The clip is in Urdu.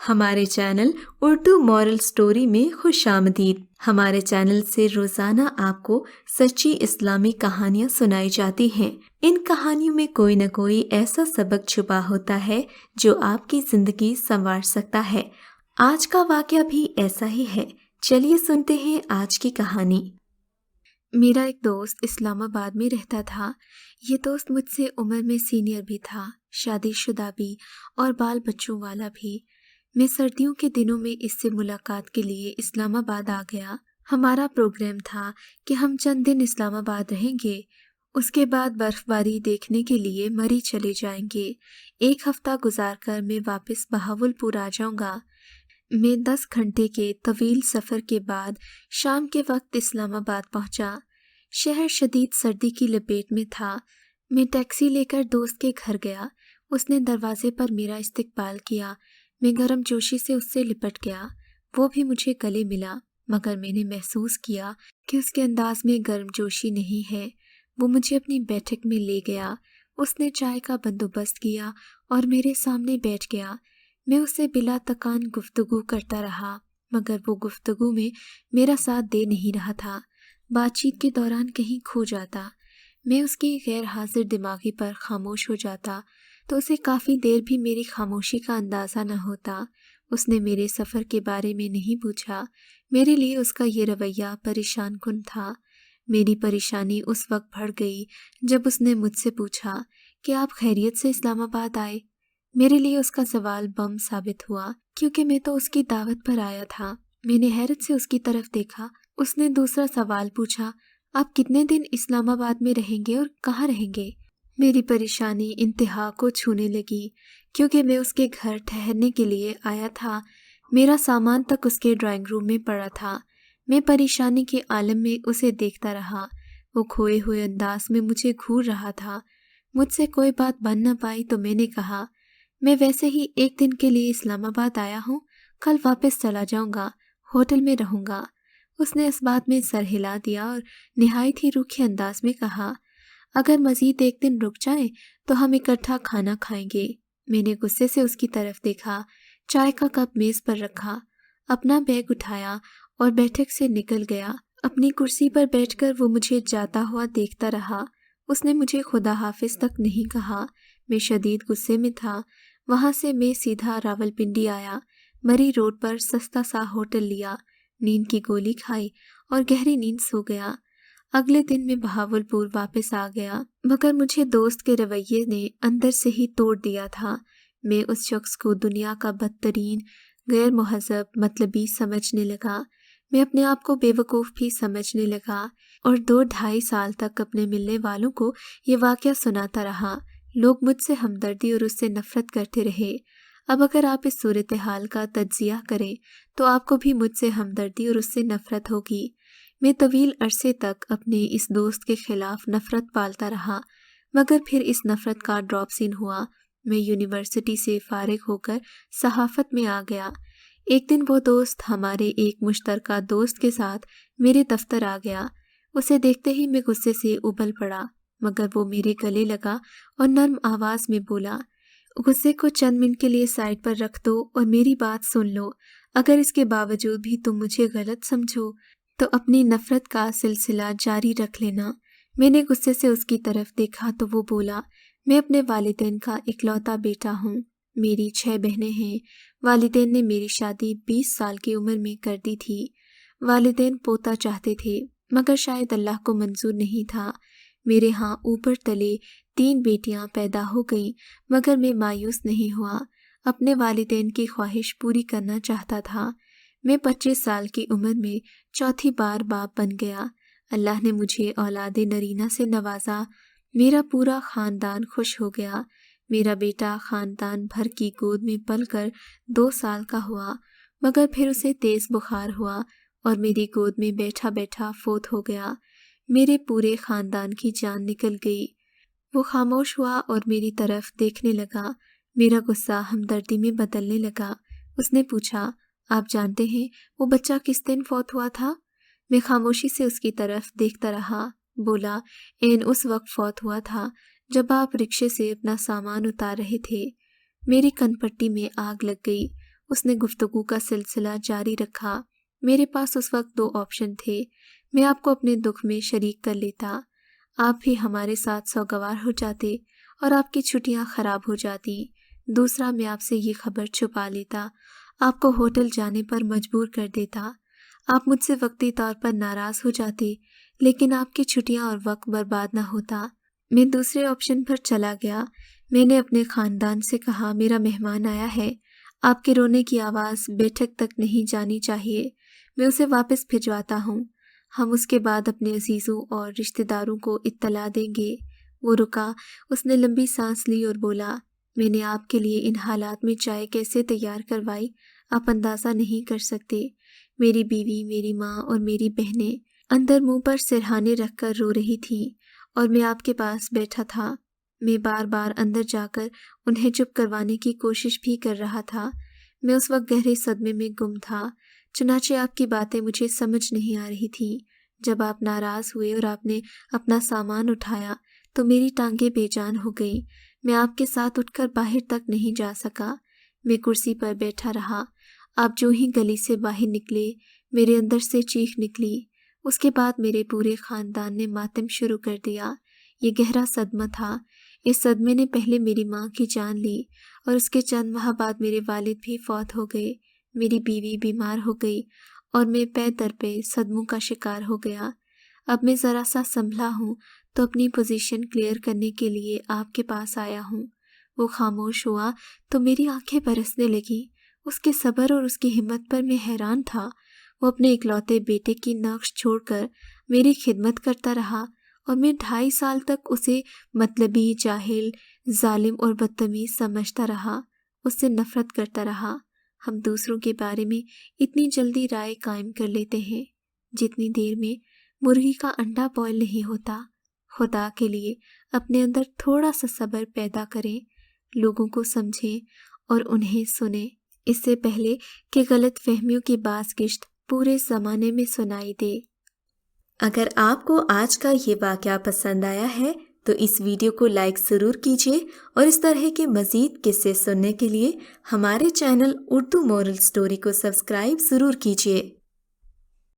ہمارے چینل اردو مورل سٹوری میں خوش آمدید۔ ہمارے چینل سے روزانہ آپ کو سچی اسلامی کہانیاں سنائی جاتی ہیں۔ ان کہانیوں میں کوئی نہ کوئی ایسا سبق چھپا ہوتا ہے جو آپ کی زندگی سنوار سکتا ہے۔ آج کا واقعہ بھی ایسا ہی ہے۔ چلیے سنتے ہیں آج کی کہانی۔ میرا ایک دوست اسلام آباد میں رہتا تھا۔ یہ دوست مجھ سے عمر میں سینئر بھی تھا، شادی شدہ بھی اور بال بچوں والا بھی۔ میں سردیوں کے دنوں میں اس سے ملاقات کے لیے اسلام آباد آ گیا۔ ہمارا پروگرام تھا کہ ہم چند دن اسلام آباد رہیں گے، اس کے بعد برف باری دیکھنے کے لیے مری چلے جائیں گے۔ 1 ہفتہ گزار کر میں واپس بہاولپور آ جاؤں گا۔ میں 10 گھنٹے کے طویل سفر کے بعد شام کے وقت اسلام آباد پہنچا۔ شہر شدید سردی کی لپیٹ میں تھا۔ میں ٹیکسی لے کر دوست کے گھر گیا۔ اس نے دروازے پر میرا استقبال کیا۔ میں گرم جوشی سے اس سے لپٹ گیا۔ وہ بھی مجھے گلے ملا، مگر میں نے محسوس کیا کہ اس کے انداز میں گرم جوشی نہیں ہے۔ وہ مجھے اپنی بیٹھک میں لے گیا۔ اس نے چائے کا بندوبست کیا اور میرے سامنے بیٹھ گیا۔ میں اس سے بلا تکان گفتگو کرتا رہا، مگر وہ گفتگو میں میرا ساتھ دے نہیں رہا تھا۔ بات چیت کے دوران کہیں کھو جاتا۔ میں اس کی غیر حاضر دماغی پر خاموش ہو جاتا تو اسے کافی دیر بھی میری خاموشی کا اندازہ نہ ہوتا۔ اس نے میرے سفر کے بارے میں نہیں پوچھا۔ میرے لیے اس کا یہ رویہ پریشان کن تھا۔ میری پریشانی اس وقت بڑھ گئی جب اس نے مجھ سے پوچھا کہ آپ خیریت سے اسلام آباد آئے؟ میرے لیے اس کا سوال بم ثابت ہوا، کیونکہ میں تو اس کی دعوت پر آیا تھا۔ میں نے حیرت سے اس کی طرف دیکھا۔ اس نے دوسرا سوال پوچھا، آپ کتنے دن اسلام آباد میں رہیں گے اور کہاں رہیں گے؟ میری پریشانی انتہا کو چھونے لگی، کیونکہ میں اس کے گھر ٹھہرنے کے لیے آیا تھا۔ میرا سامان تک اس کے ڈرائنگ روم میں پڑا تھا۔ میں پریشانی کے عالم میں اسے دیکھتا رہا۔ وہ کھوئے ہوئے انداز میں مجھے گھور رہا تھا۔ مجھ سے کوئی بات بن نہ پائی تو میں نے کہا، میں ویسے ہی 1 دن کے لیے اسلام آباد آیا ہوں، کل واپس چلا جاؤں گا، ہوٹل میں رہوں گا۔ اس نے اس بات میں سر ہلا دیا اور نہایت ہی روکھے انداز میں کہا، اگر مزید 1 دن رک جائیں تو ہم اکٹھا کھانا کھائیں گے۔ میں نے غصے سے اس کی طرف دیکھا، چائے کا کپ میز پر رکھا، اپنا بیگ اٹھایا اور بیٹھک سے نکل گیا۔ اپنی کرسی پر بیٹھ کر وہ مجھے جاتا ہوا دیکھتا رہا۔ اس نے مجھے خدا حافظ تک نہیں کہا۔ میں شدید غصے میں تھا۔ وہاں سے میں سیدھا راولپنڈی آیا۔ مری روڈ پر سستا سا ہوٹل لیا، نیند کی گولی کھائی اور گہری نیند سو گیا۔ اگلے دن میں بہاولپور واپس آ گیا، مگر مجھے دوست کے رویے نے اندر سے ہی توڑ دیا تھا۔ میں اس شخص کو دنیا کا بدترین، غیر مہذب، مطلبی سمجھنے لگا۔ میں اپنے آپ کو بے وقوف بھی سمجھنے لگا اور 2-2.5 سال تک اپنے ملنے والوں کو یہ واقعہ سناتا رہا۔ لوگ مجھ سے ہمدردی اور اس سے نفرت کرتے رہے۔ اب اگر آپ اس صورتحال کا تجزیہ کریں تو آپ کو بھی مجھ سے ہمدردی اور اس سے نفرت ہوگی۔ میں طویل عرصے تک اپنے اس دوست کے خلاف نفرت پالتا رہا، مگر پھر اس نفرت کا ڈراپ سین ہوا۔ میں یونیورسٹی سے فارغ ہو کر صحافت میں آ گیا۔ ایک دن وہ دوست ہمارے ایک مشترکہ دوست کے ساتھ میرے دفتر آ گیا۔ اسے دیکھتے ہی میں غصے سے ابل پڑا، مگر وہ میرے گلے لگا اور نرم آواز میں بولا، غصے کو چند منٹ کے لیے سائڈ پر رکھ دو اور میری بات سن لو۔ اگر اس کے باوجود بھی تم مجھے غلط سمجھو تو اپنی نفرت کا سلسلہ جاری رکھ لینا۔ میں نے غصے سے اس کی طرف دیکھا تو وہ بولا، میں اپنے والدین کا اکلوتا بیٹا ہوں۔ میری 6 بہنیں ہیں۔ والدین نے میری شادی 20 سال کی عمر میں کر دی تھی۔ والدین پوتا چاہتے تھے، مگر شاید اللہ کو منظور نہیں تھا۔ میرے ہاں اوپر تلے 3 بیٹیاں پیدا ہو گئیں، مگر میں مایوس نہیں ہوا۔ اپنے والدین کی خواہش پوری کرنا چاہتا تھا۔ میں 25 سال کی عمر میں چوتھی بار باپ بن گیا۔ اللہ نے مجھے اولاد نرینہ سے نوازا۔ میرا پورا خاندان خوش ہو گیا۔ میرا بیٹا خاندان بھر کی گود میں پل کر 2 سال کا ہوا، مگر پھر اسے تیز بخار ہوا اور میری گود میں بیٹھا بیٹھا فوت ہو گیا۔ میرے پورے خاندان کی جان نکل گئی۔ وہ خاموش ہوا اور میری طرف دیکھنے لگا۔ میرا غصہ ہمدردی میں بدلنے لگا۔ اس نے پوچھا، آپ جانتے ہیں وہ بچہ کس دن فوت ہوا تھا؟ میں خاموشی سے اس کی طرف دیکھتا رہا۔ بولا، اس وقت فوت ہوا تھا جب آپ رکشے سے اپنا سامان اتار رہے تھے۔ میری کن پٹی میں آگ لگ گئی۔ اس نے گفتگو کا سلسلہ جاری رکھا۔ میرے پاس اس وقت 2 آپشن تھے۔ میں آپ کو اپنے دکھ میں شریک کر لیتا، آپ بھی ہمارے ساتھ سوگوار ہو جاتے اور آپ کی چھٹیاں خراب ہو جاتی۔ دوسرا، میں آپ سے یہ خبر چھپا لیتا، آپ کو ہوٹل جانے پر مجبور کر دیتا۔ آپ مجھ سے وقتی طور پر ناراض ہو جاتے، لیکن آپ کی چھٹیاں اور وقت برباد نہ ہوتا۔ میں دوسرے آپشن پر چلا گیا۔ میں نے اپنے خاندان سے کہا، میرا مہمان آیا ہے، آپ کے رونے کی آواز بیٹھک تک نہیں جانی چاہیے، میں اسے واپس بھجواتا ہوں، ہم اس کے بعد اپنے عزیزوں اور رشتہ داروں کو اطلاع دیں گے۔ وہ رکا، اس نے لمبی سانس لی اور بولا، میں نے آپ کے لیے ان حالات میں چائے کیسے تیار کروائی آپ اندازہ نہیں کر سکتے۔ میری بیوی، میری ماں اور میری بہنیں اندر منہ پر سرہانے رکھ کر رو رہی تھیں اور میں آپ کے پاس بیٹھا تھا۔ میں بار بار اندر جا کر انہیں چپ کروانے کی کوشش بھی کر رہا تھا۔ میں اس وقت گہرے صدمے میں گم تھا، چنانچہ آپ کی باتیں مجھے سمجھ نہیں آ رہی تھیں۔ جب آپ ناراض ہوئے اور آپ نے اپنا سامان اٹھایا تو میری ٹانگیں بے جان ہو گئیں۔ میں آپ کے ساتھ اٹھ کر باہر تک نہیں جا سکا۔ میں کرسی پر بیٹھا رہا۔ آپ جو ہی گلی سے باہر نکلے، میرے اندر سے چیخ نکلی۔ اس کے بعد میرے پورے خاندان نے ماتم شروع کر دیا۔ یہ گہرا صدمہ تھا۔ اس صدمے نے پہلے میری ماں کی جان لی اور اس کے چند ماہ بعد میرے والد بھی فوت ہو گئے۔ میری بیوی بیمار ہو گئی اور میں پے در پے صدموں کا شکار ہو گیا۔ اب میں ذرا سا سنبھلا ہوں تو اپنی پوزیشن کلیئر کرنے کے لیے آپ کے پاس آیا ہوں۔ وہ خاموش ہوا تو میری آنکھیں برسنے لگیں۔ اس کے صبر اور اس کی ہمت پر میں حیران تھا۔ وہ اپنے اکلوتے بیٹے کی نقش چھوڑ کر میری خدمت کرتا رہا اور میں 2.5 سال تک اسے مطلبی، جاہل، ظالم اور بدتمیز سمجھتا رہا، اس سے نفرت کرتا رہا۔ ہم دوسروں کے بارے میں اتنی جلدی رائے قائم کر لیتے ہیں جتنی دیر میں مرغی کا انڈا بوائل نہیں ہوتا۔ خدا کے لیے اپنے اندر تھوڑا سا صبر پیدا کریں، لوگوں کو سمجھیں اور انہیں سنیں، اس سے پہلے کہ غلط فہمیوں کی باز گشت پورے زمانے میں سنائی دے۔ اگر آپ کو آج کا یہ واقعہ پسند آیا ہے تو اس ویڈیو کو لائک ضرور کیجیے اور اس طرح کے مزید قصے سننے کے لیے ہمارے چینل اردو مورل سٹوری کو سبسکرائب ضرور کیجیے۔